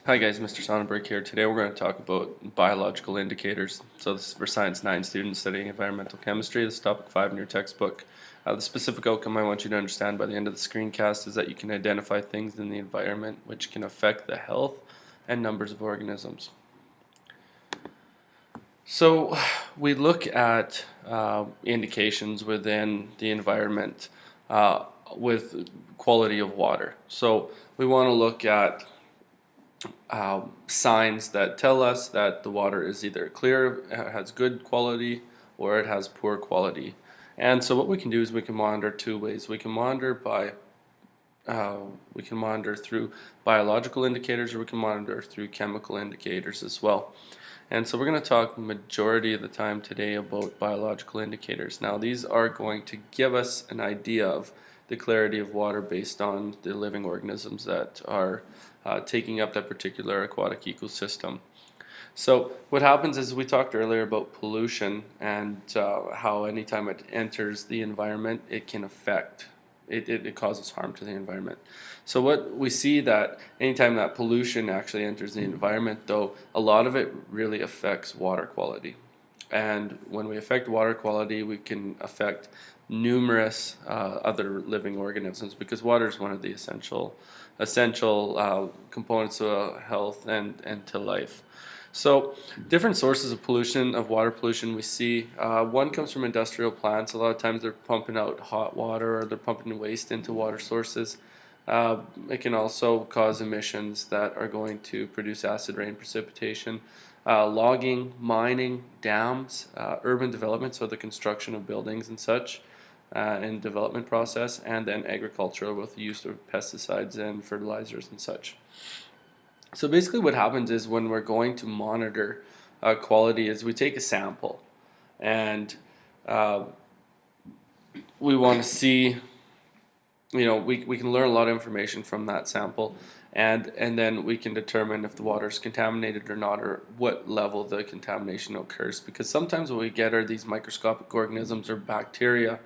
Hi guys, Mr. Sonnenberg here. Today we're going to talk about biological indicators. So this is for Science 9 students studying environmental chemistry. This is topic 5 in your textbook. The specific outcome I want you to understand by the end of the screencast is that you can identify things in the environment which can affect the health and numbers of organisms. So we look at indications within the environment with quality of water. So we want to look at signs that tell us that the water is either clear, has good quality, or it has poor quality. And so what we can do is we can monitor two ways. We can monitor through biological indicators, or we can monitor through chemical indicators as well. And so we're going to talk majority of the time today about biological indicators. Now these are going to give us an idea of the clarity of water based on the living organisms that are taking up that particular aquatic ecosystem. So what happens is, we talked earlier about pollution and how anytime it enters the environment it can affect, it causes harm to the environment. So what we see that anytime that pollution actually enters the environment, though, a lot of it really affects water quality. And when we affect water quality, we can affect numerous other living organisms, because water is one of the essential components of health and to life. So different sources of pollution, of water pollution we see. One comes from industrial plants. A lot of times they're pumping out hot water, or they're pumping waste into water sources. It can also cause emissions that are going to produce acid rain precipitation. Logging, mining, dams, urban development, so the construction of buildings and such, in development process, and then agriculture with the use of pesticides and fertilizers and such. So basically what happens is, when we're going to monitor quality, is we take a sample, and we want to see, we can learn a lot of information from that sample, and then we can determine if the water is contaminated or not, or what level the contamination occurs. Because sometimes what we get are these microscopic organisms or bacteria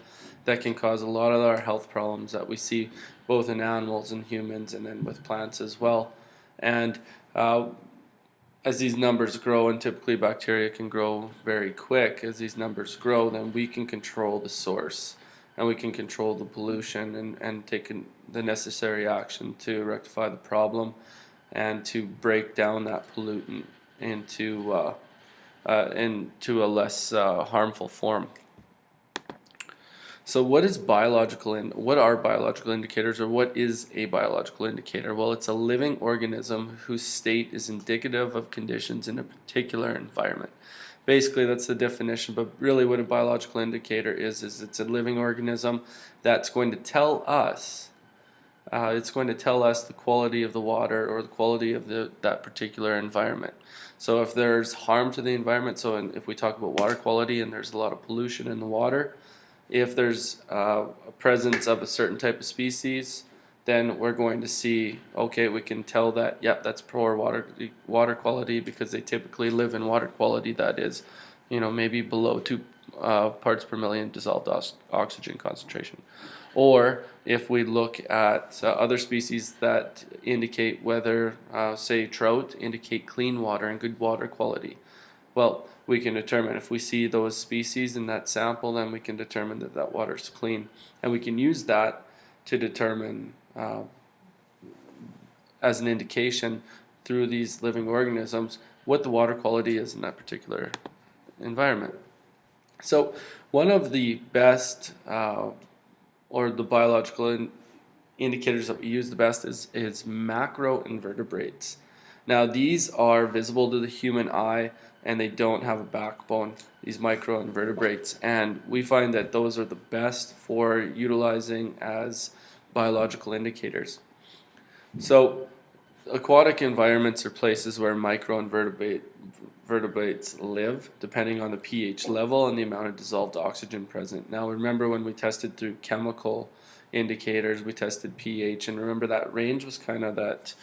that can cause a lot of our health problems that we see both in animals and humans, and then with plants as well. And as these numbers grow, and typically bacteria can grow very quick, as these numbers grow, then we can control the source, and we can control the pollution, and take the necessary action to rectify the problem, and to break down that pollutant into a less harmful form. So what are biological indicators, or what is a biological indicator? Well, it's a living organism whose state is indicative of conditions in a particular environment. Basically, that's the definition, but really what a biological indicator is it's a living organism that's going to tell us the quality of the water, or the quality of that particular environment. So if there's harm to the environment, if we talk about water quality and there's a lot of pollution in the water, if there's a presence of a certain type of species, then we're going to see, okay, we can tell that, yep, that's poor water quality, because they typically live in water quality that is, maybe below 2 parts per million dissolved oxygen concentration. Or if we look at other species that indicate whether, say trout, indicate clean water and good water quality. Well, we can determine, if we see those species in that sample, then we can determine that water is clean, and we can use that to determine, as an indication through these living organisms, what the water quality is in that particular environment. So one of the best or the biological indicators that we use the best is macroinvertebrates. Now these are visible to the human eye, and they don't have a backbone, these microinvertebrates, and we find that those are the best for utilizing as biological indicators. So aquatic environments are places where microinvertebrates live, depending on the pH level and the amount of dissolved oxygen present. Now remember, when we tested through chemical indicators, we tested pH, and remember that range was kind of that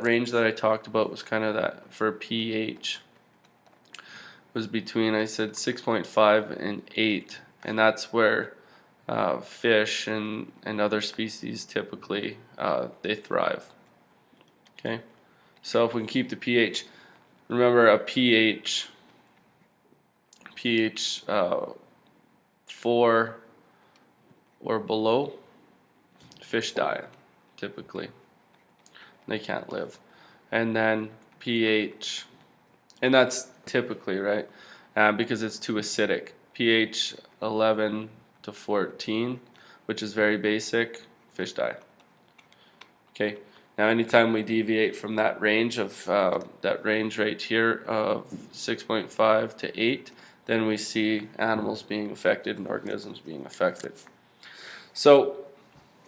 range that I talked about was kind of that for pH was between, I said, 6.5 and 8, and that's where fish and other species typically they thrive. Okay. So if we can keep the pH, remember a pH 4 or below, fish die typically. They can't live. And then pH, and that's typically, right? Because it's too acidic. pH 11 to 14, which is very basic, fish die. Okay. Now, anytime we deviate from that range right here of 6.5 to 8, then we see animals being affected and organisms being affected. So,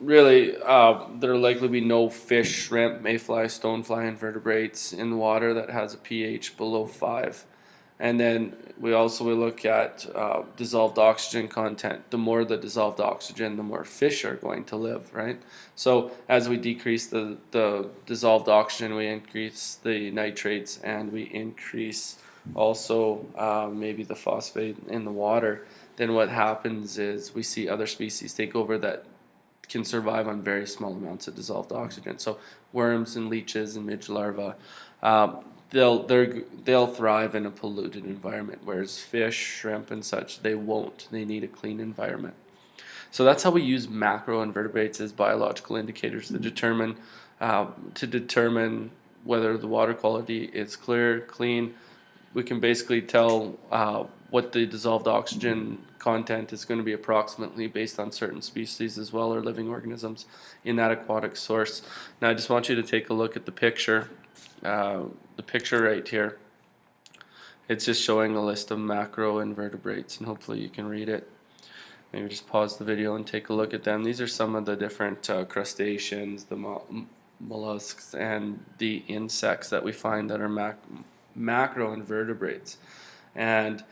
really, there'll likely be no fish, shrimp, mayfly, stonefly, invertebrates in the water that has a pH below 5. And then we also will look at dissolved oxygen content. The more the dissolved oxygen, the more fish are going to live, right? So as we decrease the dissolved oxygen, we increase the nitrates, and we increase also maybe the phosphate in the water. Then what happens is we see other species take over that can survive on very small amounts of dissolved oxygen. So worms and leeches and midge larvae, they'll thrive in a polluted environment, whereas fish, shrimp, and such, they won't. They need a clean environment. So that's how we use macroinvertebrates as biological indicators to determine whether the water quality is clear, clean. We can basically tell what the dissolved oxygen content is going to be approximately based on certain species as well, or living organisms in that aquatic source. Now I just want you to take a look at the picture right here. It's just showing a list of macroinvertebrates, and hopefully you can read it. Maybe just pause the video and take a look at them. These are some of the different crustaceans, the mollusks, and the insects that we find that are macroinvertebrates. And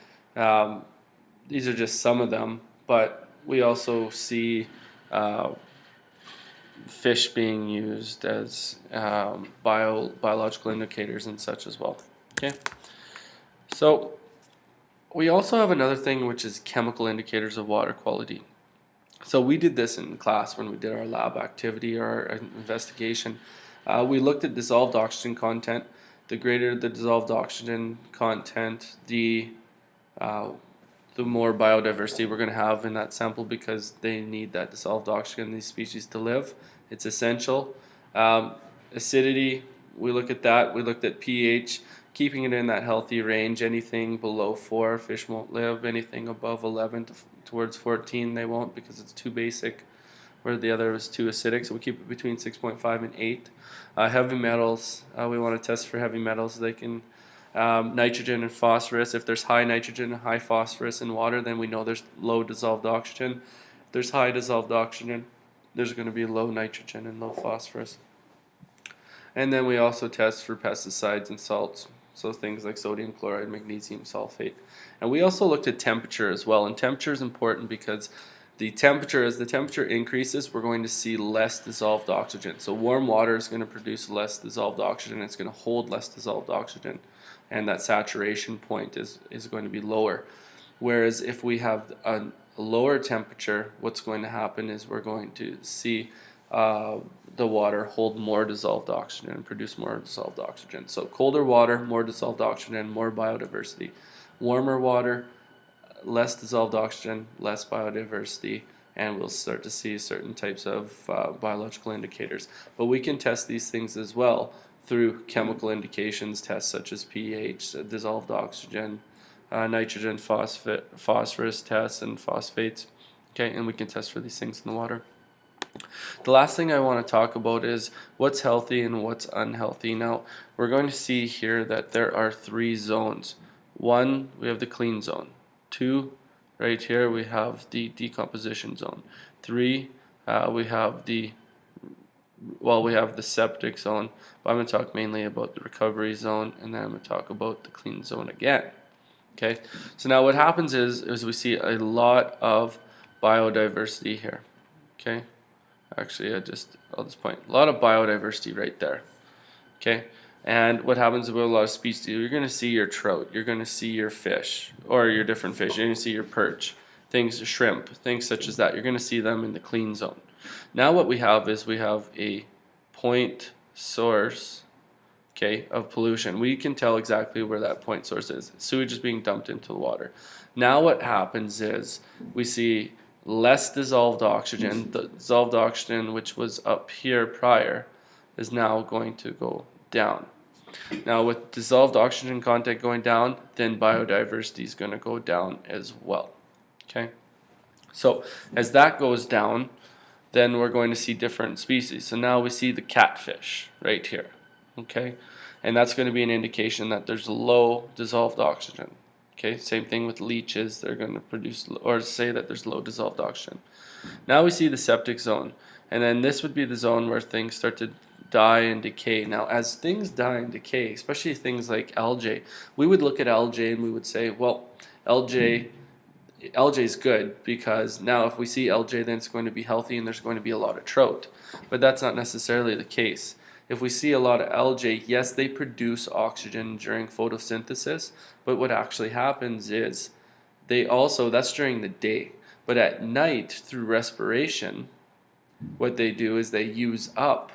these are just some of them, but we also see fish being used as biological indicators and such as well. Okay, so we also have another thing, which is chemical indicators of water quality. So we did this in class when we did our lab activity or our investigation. We looked at dissolved oxygen content. The greater the dissolved oxygen content, the more biodiversity we're going to have in that sample, because they need that dissolved oxygen, these species, to live. It's essential. Acidity, we look at that. We looked at pH, keeping it in that healthy range. Anything below 4, fish won't live. Anything above 11 towards 14, they won't, because it's too basic, where the other is too acidic. So we keep it between 6.5 and 8. Heavy metals, we want to test for heavy metals. They can nitrogen and phosphorus. If there's high nitrogen and high phosphorus in water, then we know there's low dissolved oxygen. If there's high dissolved oxygen, there's going to be low nitrogen and low phosphorus. And then we also test for pesticides and salts, so things like sodium chloride, magnesium sulfate. And we also looked at temperature as well, and temperature is important because as the temperature increases, we're going to see less dissolved oxygen. So warm water is going to produce less dissolved oxygen. It's going to hold less dissolved oxygen, and that saturation point is going to be lower. Whereas if we have a lower temperature, what's going to happen is we're going to see the water hold more dissolved oxygen and produce more dissolved oxygen. So colder water, more dissolved oxygen, more biodiversity. Warmer water, less dissolved oxygen, less biodiversity, and we'll start to see certain types of biological indicators. But we can test these things as well through chemical indications tests such as pH, dissolved oxygen, nitrogen, phosphorus tests, and phosphates. Okay, and we can test for these things in the water. The last thing I want to talk about is what's healthy and what's unhealthy. Now, we're going to see here that there are 3 zones. 1, we have the clean zone. 2, right here, we have the decomposition zone. 3, we have the septic zone, but I'm going to talk mainly about the recovery zone, and then I'm going to talk about the clean zone again. Okay, so now what happens is we see a lot of biodiversity here. Okay, actually I'll just point a lot of biodiversity right there. Okay, and what happens with a lot of species, you're going to see your trout, you're going to see your fish, or your different fish, you're going to see your perch, shrimp, things such as that. You're going to see them in the clean zone. Now what we have is we have a point source okay, of pollution. We can tell exactly where that point source is. Sewage is being dumped into the water. Now what happens is we see less dissolved oxygen. The dissolved oxygen, which was up here prior, is now going to go down. Now with dissolved oxygen content going down, then biodiversity is going to go down as well. Okay, so as that goes down, then we're going to see different species. So now we see the catfish right here. Okay, and that's going to be an indication that there's low dissolved oxygen. Okay, same thing with leeches, they're going to produce or say that there's low dissolved oxygen. Now we see the septic zone, and then this would be the zone where things start to die and decay. Now as things die and decay, especially things like algae, we would look at algae and we would say, well, algae is good because now if we see algae, then it's going to be healthy and there's going to be a lot of trout. But that's not necessarily the case. If we see a lot of algae, yes, they produce oxygen during photosynthesis, but what actually happens is they also, that's during the day, but at night through respiration, what they do is they use up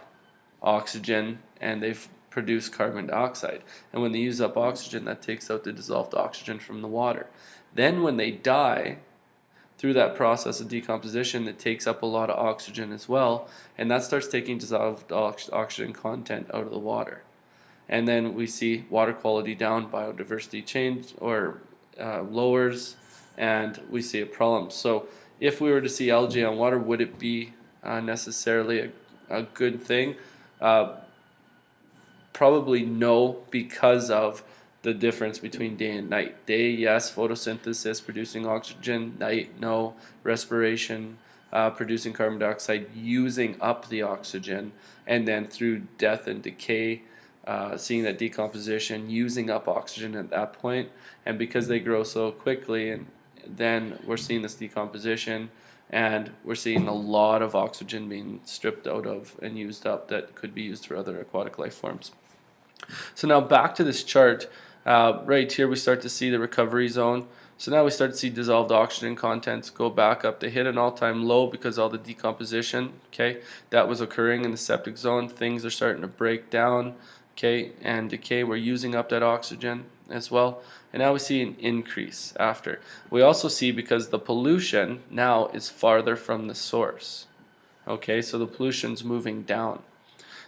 oxygen and they produce carbon dioxide. And when they use up oxygen, that takes out the dissolved oxygen from the water. Then when they die, through that process of decomposition, it takes up a lot of oxygen as well, and that starts taking dissolved oxygen content out of the water. And then we see water quality down, biodiversity change or lowers, and we see a problem. So if we were to see algae on water, would it be necessarily a good thing? Probably no, because of the difference between day and night. Day, yes, photosynthesis producing oxygen. Night, no, respiration producing carbon dioxide, using up the oxygen, and then through death and decay, seeing that decomposition, using up oxygen at that point. And because they grow so quickly, and then we're seeing this decomposition, and we're seeing a lot of oxygen being stripped out of and used up that could be used for other aquatic life forms. So now back to this chart. Right here we start to see the recovery zone. So now we start to see dissolved oxygen contents go back up. They hit an all-time low because all the decomposition, okay, that was occurring in the septic zone. Things are starting to break down, okay, and decay. We're using up that oxygen as well. And now we see an increase after. We also see because the pollution now is farther from the source. Okay, so the pollution's moving down.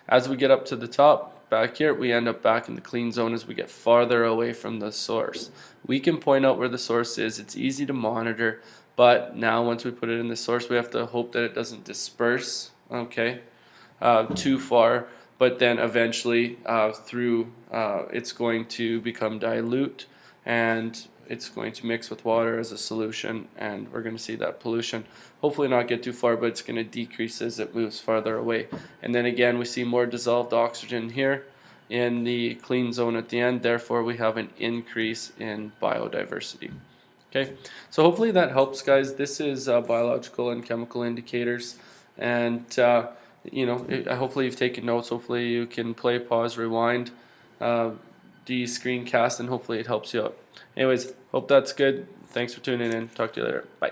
As we get up to the top, back here, we end up back in the clean zone as we get farther away from the source. We can point out where the source is. It's easy to monitor, but now once we put it in the source, we have to hope that it doesn't disperse, okay, too far. But then eventually, it's going to become dilute, and it's going to mix with water as a solution, and we're going to see that pollution hopefully not get too far, but it's going to decrease as it moves farther away. And then again, we see more dissolved oxygen here in the clean zone at the end. Therefore, we have an increase in biodiversity. Okay, so hopefully that helps, guys. This is biological and chemical indicators, and hopefully you've taken notes. Hopefully you can play, pause, rewind the screencast, and hopefully it helps you out. Anyways, hope that's good. Thanks for tuning in. Talk to you later. Bye.